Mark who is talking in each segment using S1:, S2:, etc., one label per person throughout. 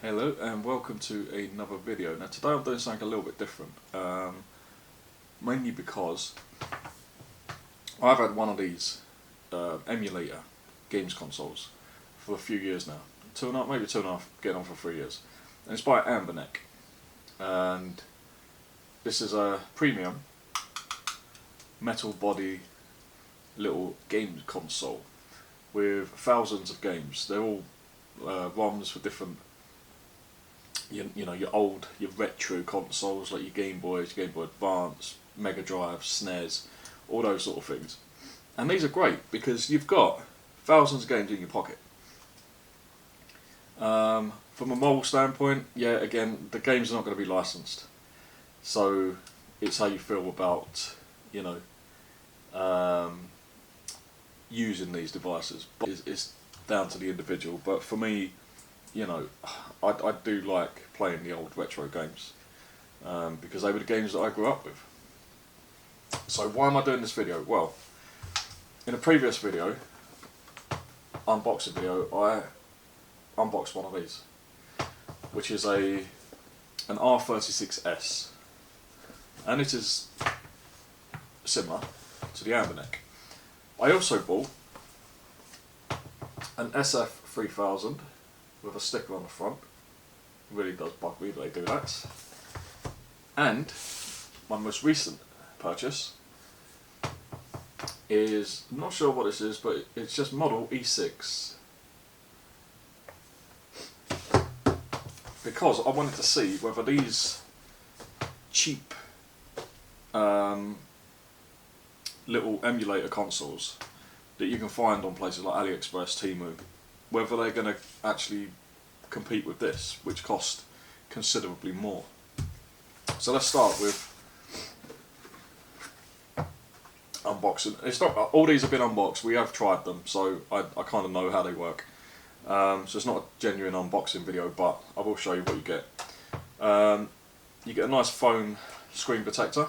S1: Hello and welcome to another video. Now today I'm doing something a little bit different, mainly because I've had one of these emulator games consoles for a few years now. Maybe two and a half, getting on for 3 years. And it's by ANBERNIC. And this is a premium metal body little game console with thousands of games. They're all ROMs for different you know, your retro consoles like your Game Boys, Game Boy Advance, Mega Drive, SNES, all those sort of things. And these are great because you've got thousands of games in your pocket. From a mobile standpoint, yeah, again, the games are not going to be licensed. So it's how you feel about, you know, using these devices. But it's down to the individual. But for me, you know, I do like playing the old retro games because they were the games that I grew up with. So why am I doing this video? Well, in a previous video, unboxing video, I unboxed one of these, which is an R36S, and it is similar to the Ambernic. I also bought an SF3000 with a sticker on the front. It really does bug me that they do that. And my most recent purchase is, I'm not sure what this is, but it's just model E6. Because I wanted to see whether these cheap little emulator consoles that you can find on places like AliExpress, Temu, whether they're going to actually compete with this, which cost considerably more. So let's start with unboxing. It's not all these have been unboxed. We have tried them, so I kind of know how they work. So it's not a genuine unboxing video, but I will show you what you get. You get a nice foam screen protector.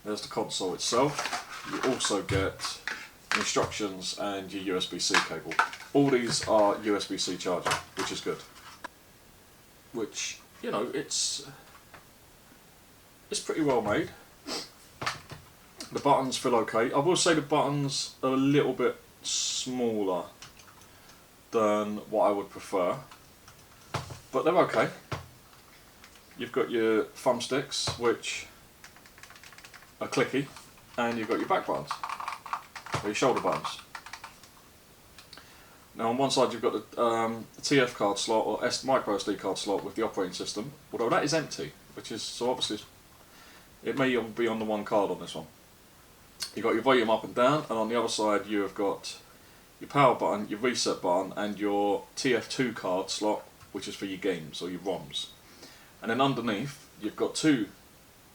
S1: There's the console itself. You also get instructions and your USB-C cable. All these are USB-C charging, which is good. Which, you know, it's pretty well made. The buttons feel okay. I will say the buttons are a little bit smaller than what I would prefer, but they're okay. You've got your thumbsticks, which are clicky, and you've got your back buttons, or your shoulder buttons. Now on one side you've got the TF card slot or micro SD card slot with the operating system, although that is empty, which is, so obviously it may be on the one card on this one. You've got your volume up and down, and on the other side you have got your power button, your reset button, and your TF2 card slot, which is for your games or your ROMs. And then underneath you've got two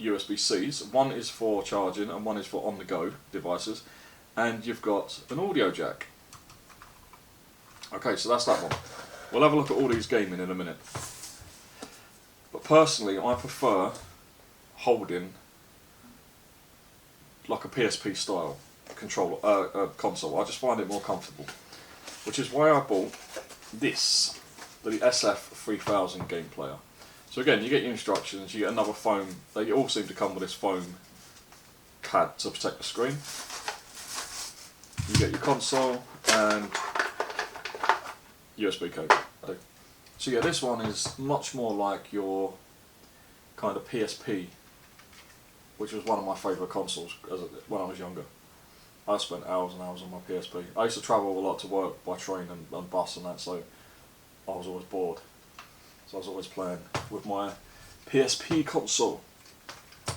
S1: USB-Cs, one is for charging and one is for on-the-go devices, and you've got an audio jack. Okay, so that's that one. We'll have a look at all these gaming in a minute. But personally, I prefer holding like a PSP style controller, console. I just find it more comfortable, which is why I bought this, the SF3000 game player. So again, you get your instructions, you get another foam. They all seem to come with this foam pad to protect the screen. You get your console and USB cable. So yeah, this one is much more like your kind of PSP, which was one of my favourite consoles when I was younger. I spent hours and hours on my PSP. I used to travel a lot to work by train and bus and that, so I was always bored. So I was always playing with my PSP console.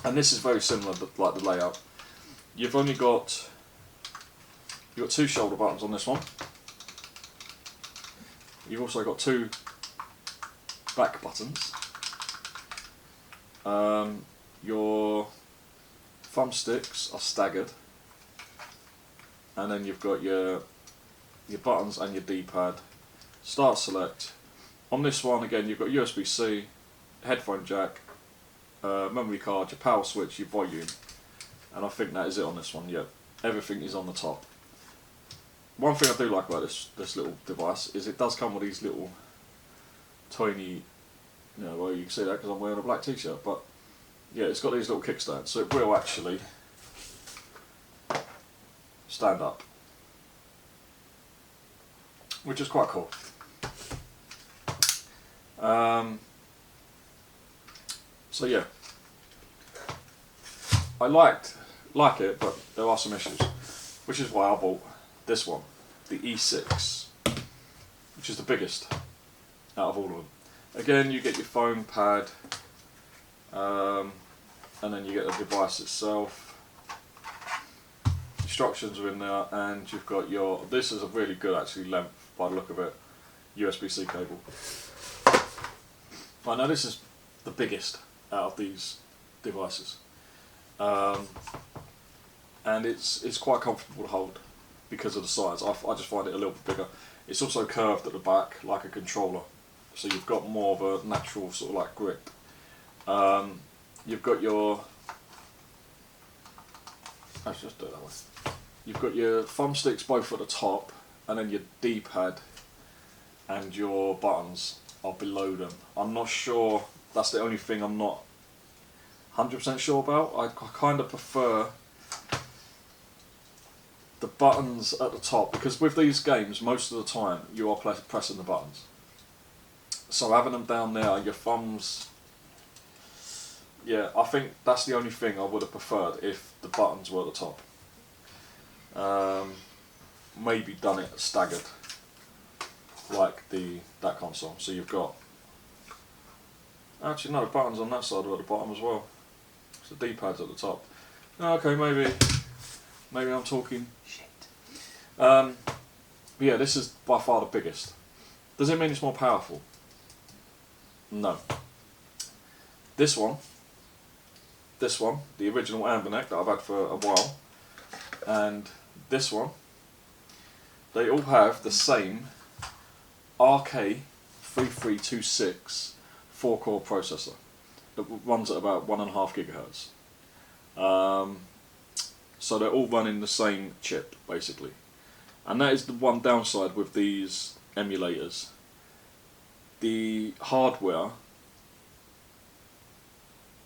S1: And this is very similar, like the layout. You've got two shoulder buttons on this one. You've also got two back buttons. Your thumbsticks are staggered, and then you've got your buttons and your D-pad. Start select. On this one again you've got USB-C, headphone jack, memory card, your power switch, your volume, and I think that is it on this one. Yeah, everything is on the top. one thing I do like about this little device is it does come with these little tiny, well, you can see that because I'm wearing a black t-shirt, but yeah, it's got these little kickstands, so it will actually stand up, which is quite cool. So yeah, I like it, but there are some issues, which is why I bought this one, the E6, which is the biggest out of all of them. Again, you get your phone pad, and then you get the device itself. Instructions are in there, and you've got your, this is a really good actually length by the look of it, USB-C cable. Right, now this is the biggest out of these devices, and it's quite comfortable to hold because of the size. I just find it a little bit bigger. It's also curved at the back like a controller, so you've got more of a natural sort of like grip. You've got your, let's just do it that way. You've got your thumbsticks both at the top, and then your D-pad and your buttons are below them. I'm not sure, that's the only thing I'm not 100% sure about. I kind of prefer the buttons at the top, because with these games most of the time you are pressing the buttons. So having them down there, your thumbs, yeah, I think that's the only thing I would have preferred if the buttons were at the top. Maybe done it staggered like that console. So you've got, actually no, the buttons on that side are at the bottom as well. So the D-pad's at the top. Okay, maybe I'm talking shit. But yeah, this is by far the biggest. Does it mean it's more powerful? No. This one, the original ANBERNIC that I've had for a while, and this one, they all have the same RK3326 4-core processor that runs at about 1.5 GHz. So they're all running the same chip basically, and that is the one downside with these emulators. The hardware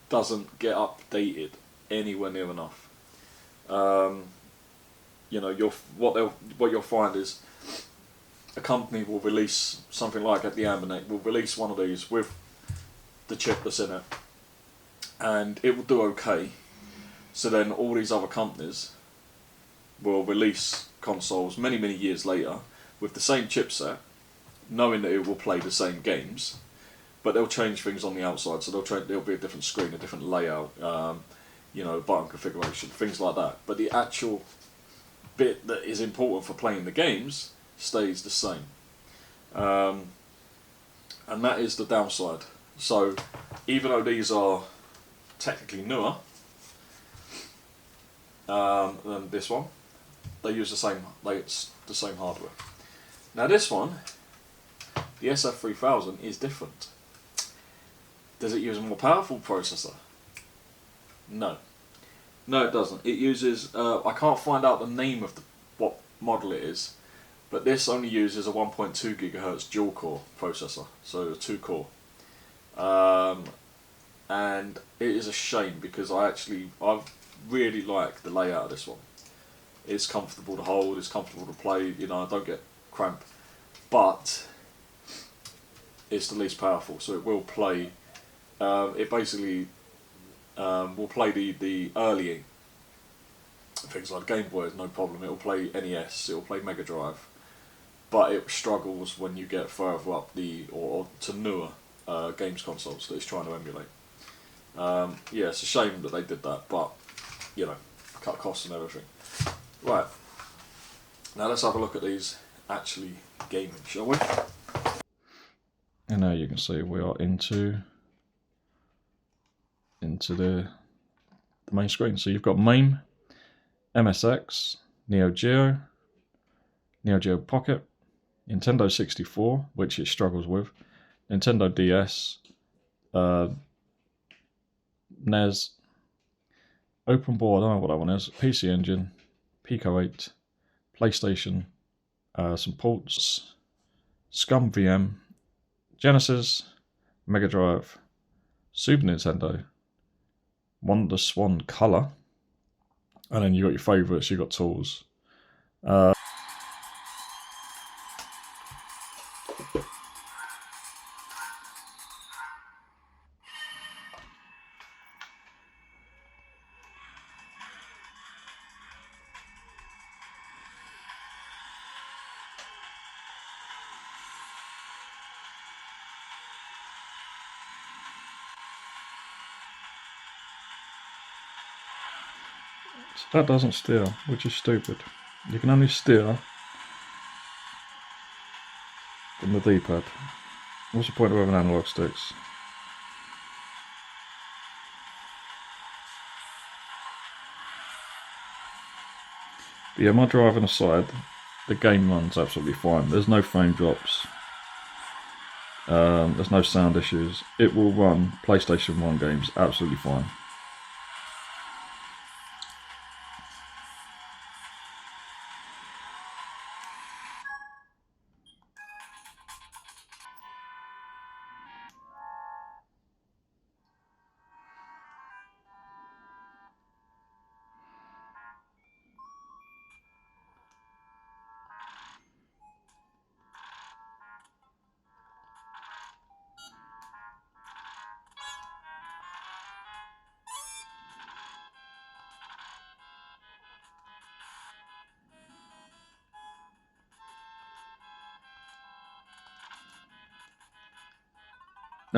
S1: doesn't get updated anywhere near enough. You know, what you'll find is a company will release something like at the ANBERNIC will release one of these with the chip that's in it, and it will do okay. So then all these other companies will release consoles many years later with the same chipset, knowing that it will play the same games, but they'll change things on the outside. So there'll be a different screen, a different layout, you know, button configuration, things like that. But the actual bit that is important for playing the games stays the same, and that is the downside. So even though these are technically newer than this one, they use the same hardware. Now this one, the SF3000, is different. Does it use a more powerful processor? No. No, it doesn't. It uses, I can't find out the name of what model it is, but this only uses a 1.2 GHz dual core processor, so a 2-core. And it is a shame because I really like the layout of this one. It's comfortable to hold, it's comfortable to play, you know, I don't get cramp, but it's the least powerful, so it will play, it basically will play the early things like Game Boy, no problem. It will play NES, it will play Mega Drive, but it struggles when you get further up or to newer games consoles that it's trying to emulate. Yeah, it's a shame that they did that, but you know, cut costs and everything. Right, now let's have a look at these actually gaming, shall we? And now you can see we are into the main screen. So you've got MAME, MSX, Neo Geo Pocket, Nintendo 64, which it struggles with, Nintendo DS, NES, Open Board, I don't know what that one is, PC Engine, Pico 8, PlayStation, some ports, Scum VM, Genesis, Mega Drive, Super Nintendo, Wonder Swan Color, and then you got your favourites, you got tools. So that doesn't steer, which is stupid. You can only steer from the D-pad. What's the point of having analog sticks? But yeah, my driving aside, the game runs absolutely fine. There's no frame drops. There's no sound issues. It will run PlayStation 1 games absolutely fine.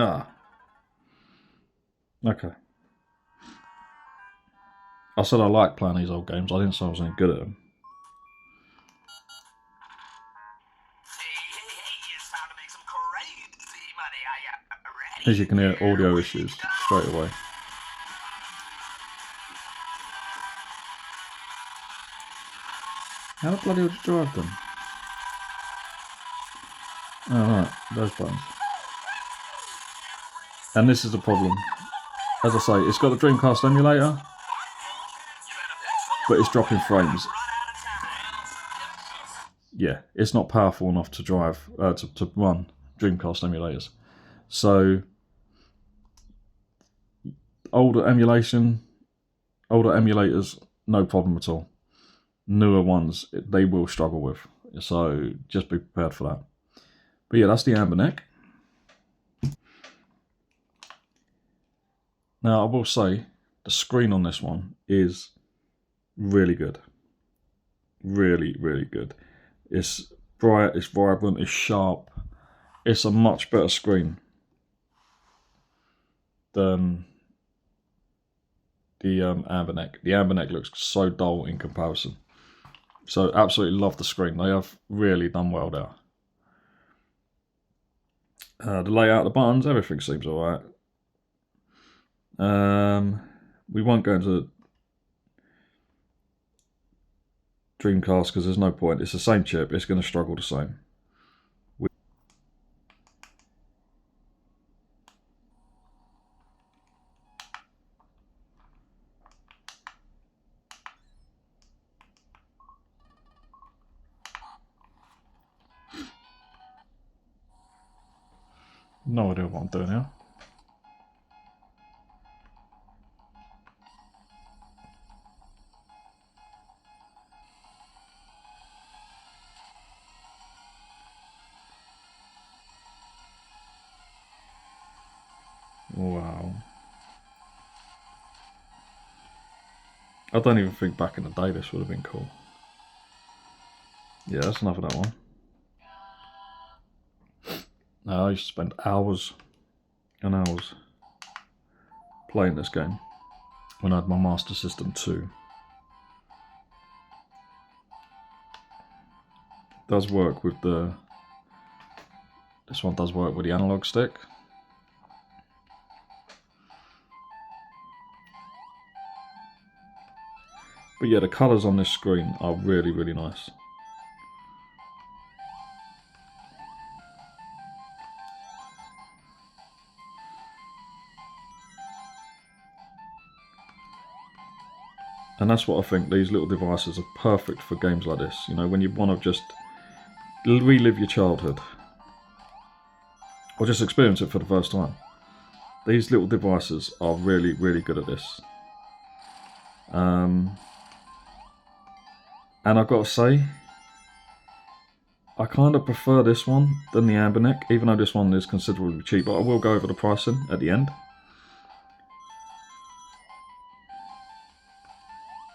S1: Ah. Okay. I said I like playing these old games. I didn't say I was any good at them. As you can hear, audio issues straight away. How the bloody would you drive them? Oh, right, those buttons. And this is the problem. As I say, it's got the Dreamcast emulator, but it's dropping frames. Yeah, it's not powerful enough to drive, to run Dreamcast emulators. So, older emulators, no problem at all. Newer ones, they will struggle with. So, just be prepared for that. But yeah, that's the ANBERNIC. Now, I will say, the screen on this one is really good. Really, really good. It's bright, it's vibrant, it's sharp. It's a much better screen than the ANBERNIC. The ANBERNIC looks so dull in comparison. So absolutely love the screen. They have really done well there. The layout, the buttons, everything seems alright. We won't go into Dreamcast because there's no point. It's the same chip. It's going to struggle the same. No idea what I'm doing here. Wow. I don't even think back in the day this would have been cool. Yeah, that's enough of that one. I used to spend hours and hours playing this game when I had my Master System 2. Does work with the... This one does work with the analog stick. But yeah, the colours on this screen are really, really nice. And that's what I think, these little devices are perfect for games like this. You know, when you want to just relive your childhood, or just experience it for the first time. These little devices are really, really good at this. And I've got to say, I kind of prefer this one than the ANBERNIC, even though this one is considerably cheaper. I will go over the pricing at the end.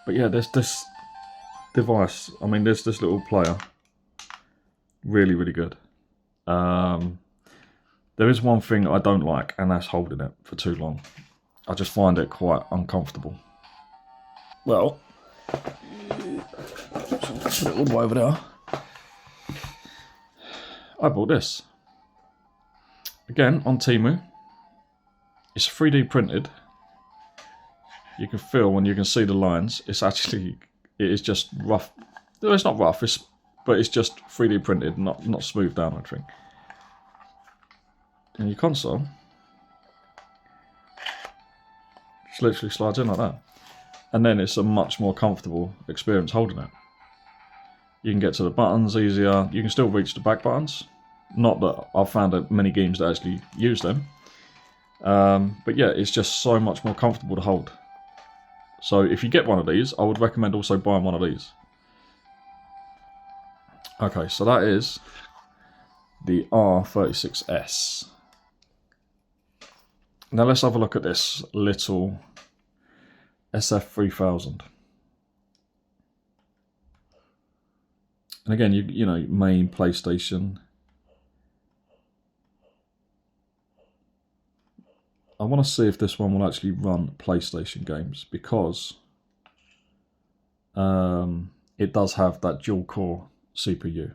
S1: But yeah, there's this device, I mean, there's this little player. Really, really good. There is one thing I don't like, and that's holding it for too long. I just find it quite uncomfortable. Well, put it all the way over there. I bought this. Again, on Temu. It's 3D printed. You can feel when you can see the lines. It is just rough. No, it's not rough, but it's just 3D printed, not smoothed down or anything. And your console just literally slides in like that. And then it's a much more comfortable experience holding it. You can get to the buttons easier. You can still reach the back buttons. Not that I've found that many games that actually use them. But yeah, it's just so much more comfortable to hold. So if you get one of these, I would recommend also buying one of these. Okay, so that is the R36S. Now let's have a look at this little SF3000. And again, you know, main PlayStation. I want to see if this one will actually run PlayStation games, because it does have that dual core CPU.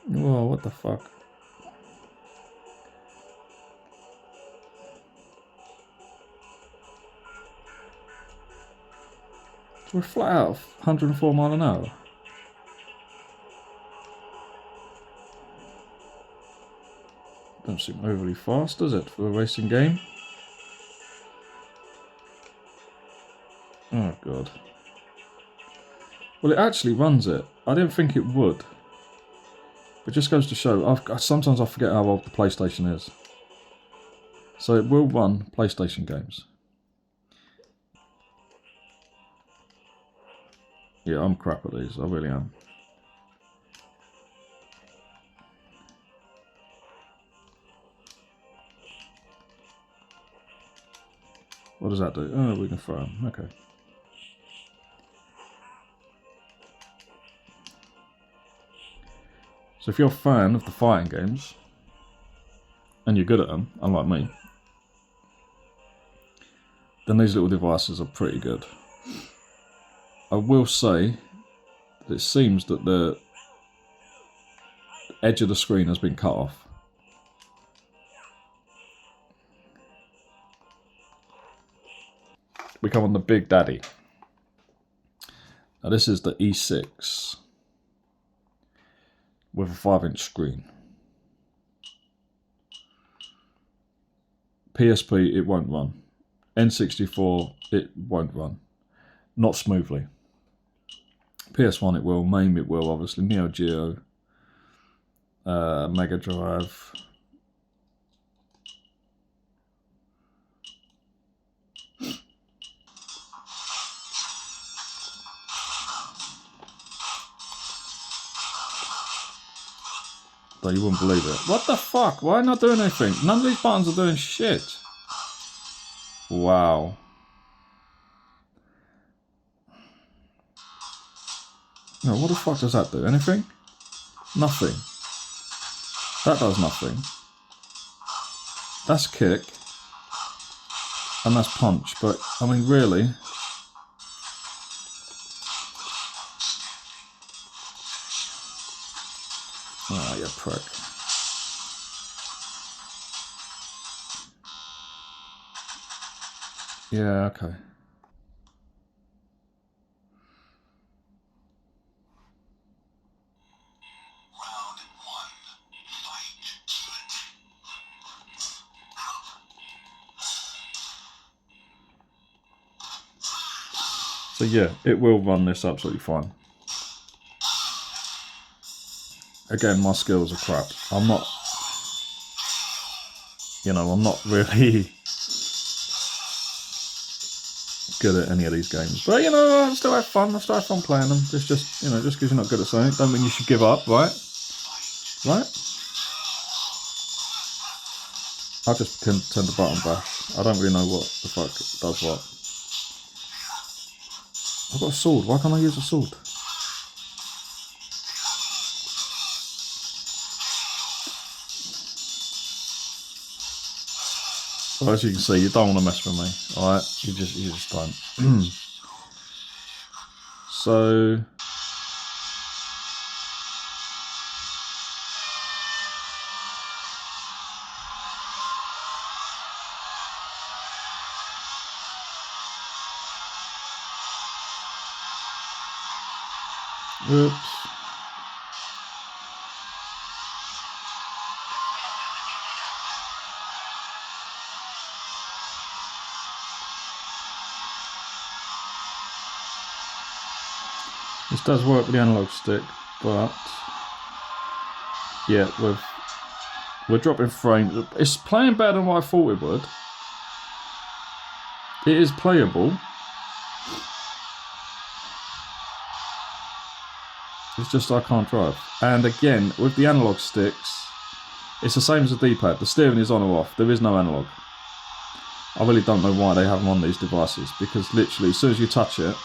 S1: Whoa, what the fuck? We're flat out of 104 miles an hour. Don't seem overly fast, does it, for a racing game? Oh god. Well, it actually runs it. I didn't think it would. It just goes to show, sometimes I forget how old the PlayStation is. So it will run PlayStation games. Yeah, I'm crap at these, I really am. What does that do? Oh, we can throw them, okay. So if you're a fan of the fighting games, and you're good at them, unlike me, then these little devices are pretty good. I will say that it seems that the edge of the screen has been cut off. We come on the Big Daddy. Now this is the E6 with a 5-inch screen. PSP, it won't run. N64, it won't run. Not smoothly. PS1 it will, MAME it will, obviously, Neo Geo, Mega Drive. Though you wouldn't believe it. What the fuck? Why not doing anything? None of these buttons are doing shit. Wow. No, what the fuck does that do? Anything? Nothing. That does nothing. That's kick. And that's punch. But, I mean, really? Ah, you prick. Yeah, okay. So yeah, it will run this absolutely fine. Again, my skills are crap. I'm not, you know, I'm not really good at any of these games. But, you know, I still have fun. I still have fun playing them. It's just, you know, just because you're not good at something, don't mean you should give up, right? Right? I just can turn the button bash. I don't really know what the fuck does what. I've got a sword. Why can't I use a sword? Well, as you can see, you don't want to mess with me. Alright? You just don't. So... Oops. This does work with the analog stick, but yeah, we're dropping frames. It's playing better than what I thought it would. It is playable. It's just I can't drive. And again, with the analog sticks, it's the same as the D-pad. The steering is on or off. There is no analog. I really don't know why they have them on these devices, because literally as soon as you touch it,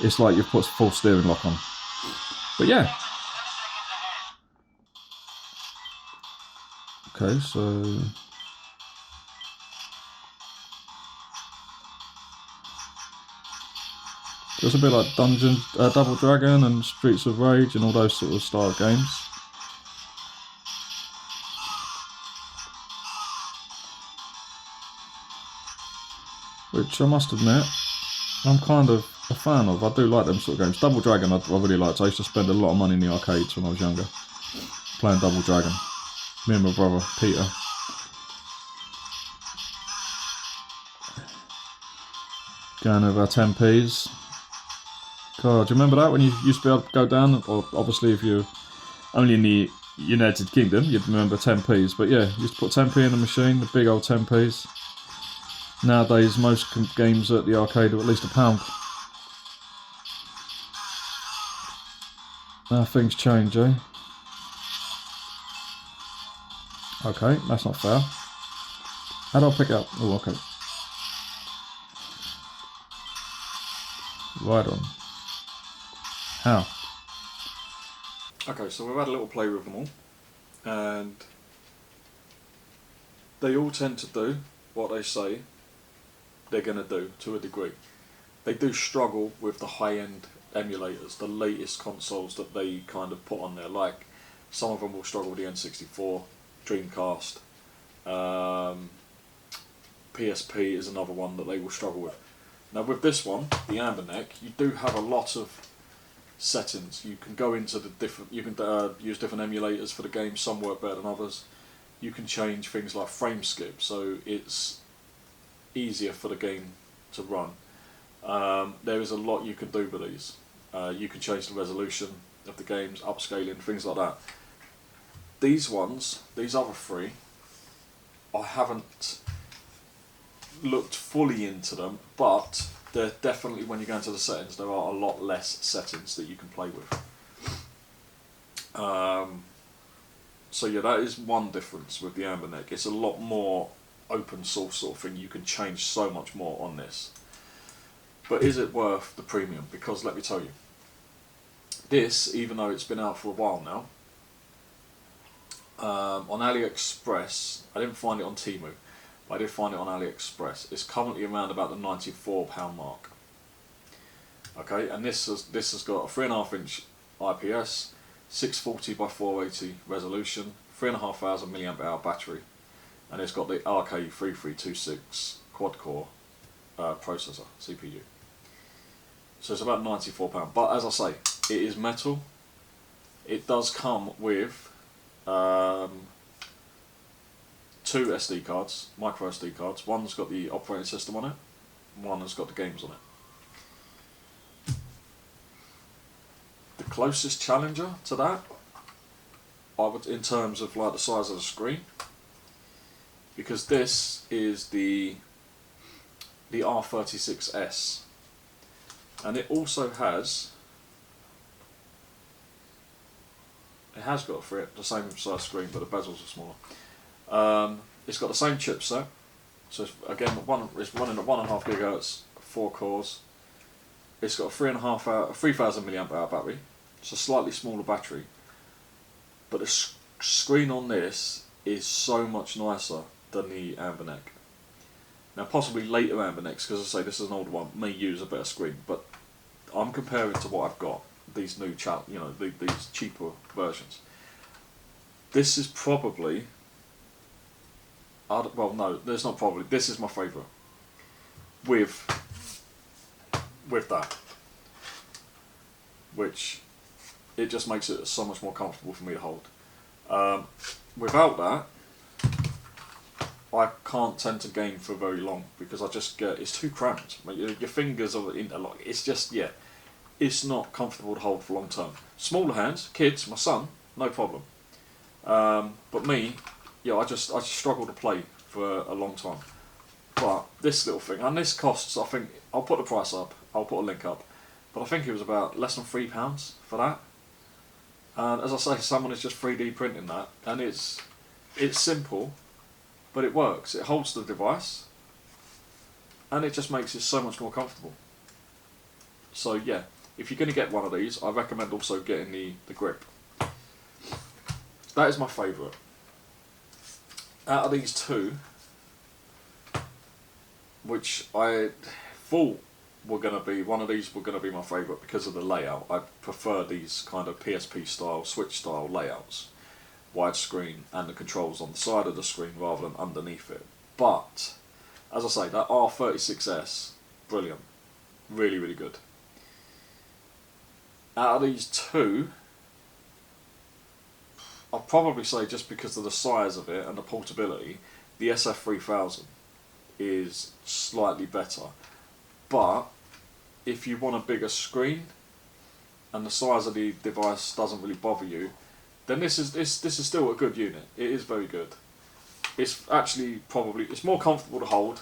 S1: it's like you've put full steering lock on. But yeah. Okay, so... It's a bit like Double Dragon and Streets of Rage and all those sort of style games. Which I must admit, I'm kind of a fan of. I do like them sort of games. Double Dragon I really liked. I used to spend a lot of money in the arcades when I was younger, playing Double Dragon. Me and my brother, Peter. Going over our 10p's. God, do you remember that when you used to be able to go down? Or obviously if you're only in the United Kingdom, you'd remember 10p's. But yeah, you used to put 10p in the machine, the big old 10p's. Nowadays, most games at the arcade are at least £1. Now things change, eh? Okay, that's not fair. How do I pick it up? Oh, okay. Right on. How? Okay, so we've had a little play with them all, and they all tend to do what they say they're going to do to a degree. They do struggle with the high-end emulators, the latest consoles that they kind of put on there. Like, some of them will struggle with the N64, Dreamcast, PSP is another one that they will struggle with. Now with this one, the ANBERNIC, you do have a lot of settings. You can go into the different, you can use different emulators for the game. Some work better than others. You can change things like frame skip, so it's easier for the game to run. There is a lot you can do with these. You can change the resolution of the games, upscaling, things like that. These ones, these other three, I haven't looked fully into them, but they're definitely, when you go into the settings, there are a lot less settings that you can play with. So yeah, that is one difference with the ANBERNIC. It's a lot more open source sort of thing. You can change so much more on this. But is it worth the premium? Because let me tell you, this, even though it's been out for a while now, on AliExpress, I didn't find it on Temu, but I did find it on AliExpress. It's currently around about the £94 mark. Okay, and this has got a 3.5-inch IPS, 640 by 480 resolution, 3,500 mAh battery, and it's got the RK3326 quad-core processor, CPU. So it's about £94. But as I say, it is metal. It does come with 2 SD cards, micro SD cards. One's got the operating system on it, one has got the games on it. The closest challenger to that, I would, in terms of like the size of the screen, because this is the R36S, and it also has got the same size screen, but the bezels are smaller. It's got the same chipset, so it's, again, it's running at 1.5 GHz, 4 cores. It's got a 3000 mAh battery. It's a slightly smaller battery, but the screen on this is so much nicer than the ANBERNIC. Now, possibly later ANBERNICs, because I say this is an older one, may use a better screen, but I'm comparing to what I've got. These new these cheaper versions. This is probably, well, no, there's not probably. This is my favourite. With that, which it just makes it so much more comfortable for me to hold. Without that, I can't tend to game for very long because I just get, it's too cramped. Your fingers are interlocked. It's just, yeah, it's not comfortable to hold for long term. Smaller hands, kids, my son, no problem. But me, yeah, I just struggle to play for a long time. But this little thing, and this costs, I think, I'll put the price up, I'll put a link up, but I think it was about less than £3 for that. And as I say, someone is just 3D printing that, and it's simple, but it works. It holds the device, and it just makes it so much more comfortable. So yeah, if you're going to get one of these, I recommend also getting the grip. That is my favourite. Out of these two, which I thought were going to be, one of these were going to be my favourite because of the layout. I prefer these kind of PSP style, Switch style layouts. Widescreen and the controls on the side of the screen rather than underneath it. But, as I say, that R36S, brilliant. Really, really good. Out of these two, I'll probably say, just because of the size of it and the portability, the SF3000 is slightly better. But if you want a bigger screen and the size of the device doesn't really bother you, then this is still a good unit. It is very good. It's actually probably, it's more comfortable to hold,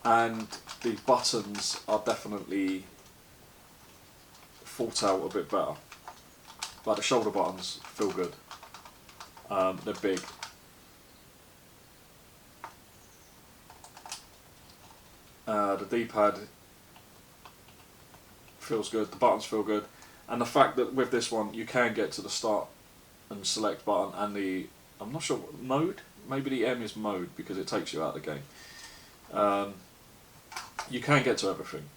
S1: and the buttons are definitely thought out a bit better. Like the shoulder buttons feel good. They're big. The D-pad feels good, the buttons feel good, and the fact that with this one you can get to the start and select button and the, I'm not sure what mode, maybe the M is mode because it takes you out of the game. You can get to everything.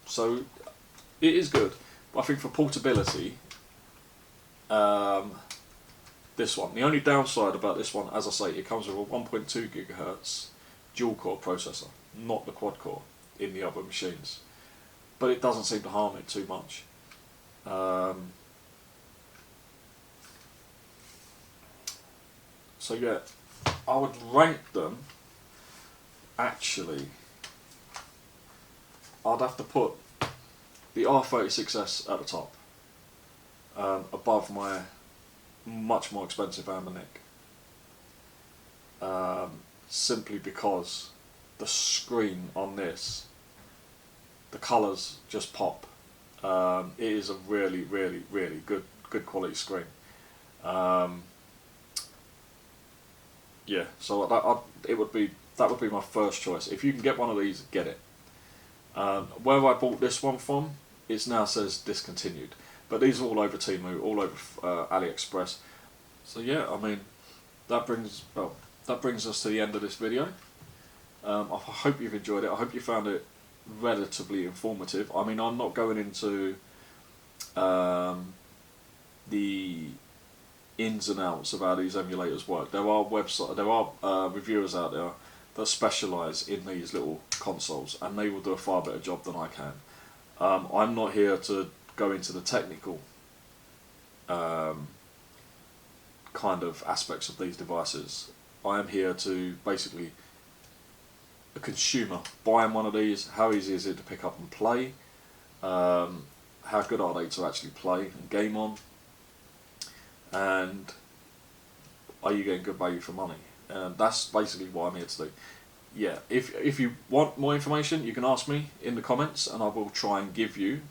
S1: So it is good, but I think for portability, this one, the only downside about this one, as I say, it comes with a 1.2 GHz dual core processor, not the quad core in the other machines, but it doesn't seem to harm it too much. So yeah, I would rank them, actually, I'd have to put the R36S at the top, above my much more expensive ANBERNIC. Simply because the screen on this, the colours just pop. It is a really, really, really good quality screen. Yeah, so that would be my first choice. If you can get one of these, get it. Where I bought this one from, it now says discontinued, but these are all over Temu, all over AliExpress. So yeah, I mean, that brings us to the end of this video. I hope you've enjoyed it. I hope you found it relatively informative. I mean, I'm not going into the ins and outs of how these emulators work. There are reviewers out there that specialise in these little consoles, and they will do a far better job than I can. I'm not here to go into the technical kind of aspects of these devices. I am here to basically, a consumer buying one of these, how easy is it to pick up and play, how good are they to actually play and game on, and are you getting good value for money? And that's basically what I'm here to do. Yeah, if you want more information, you can ask me in the comments and I will try and give you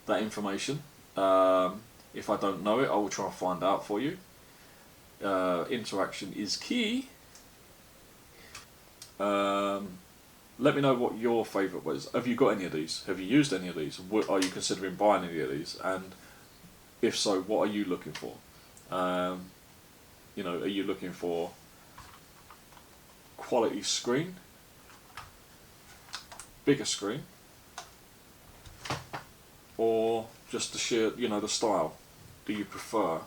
S1: that information. If I don't know it, I will try and find out for you. Interaction is key. Let me know what your favourite was. Have you got any of these? Have you used any of these? Are you considering buying any of these? And if so, what are you looking for? You know, are you looking for quality screen, bigger screen, or just the sheer, you know, the style? Do you prefer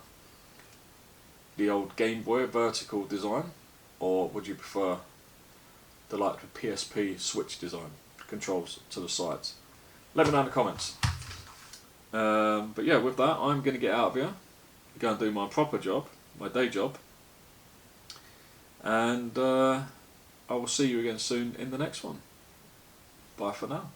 S1: the old Game Boy vertical design, or would you prefer the like the PSP Switch design, controls to the sides? Let me know in the comments. But yeah, with that, I'm going to get out of here, go and do my proper job, my day job, and I will see you again soon in the next one. Bye for now.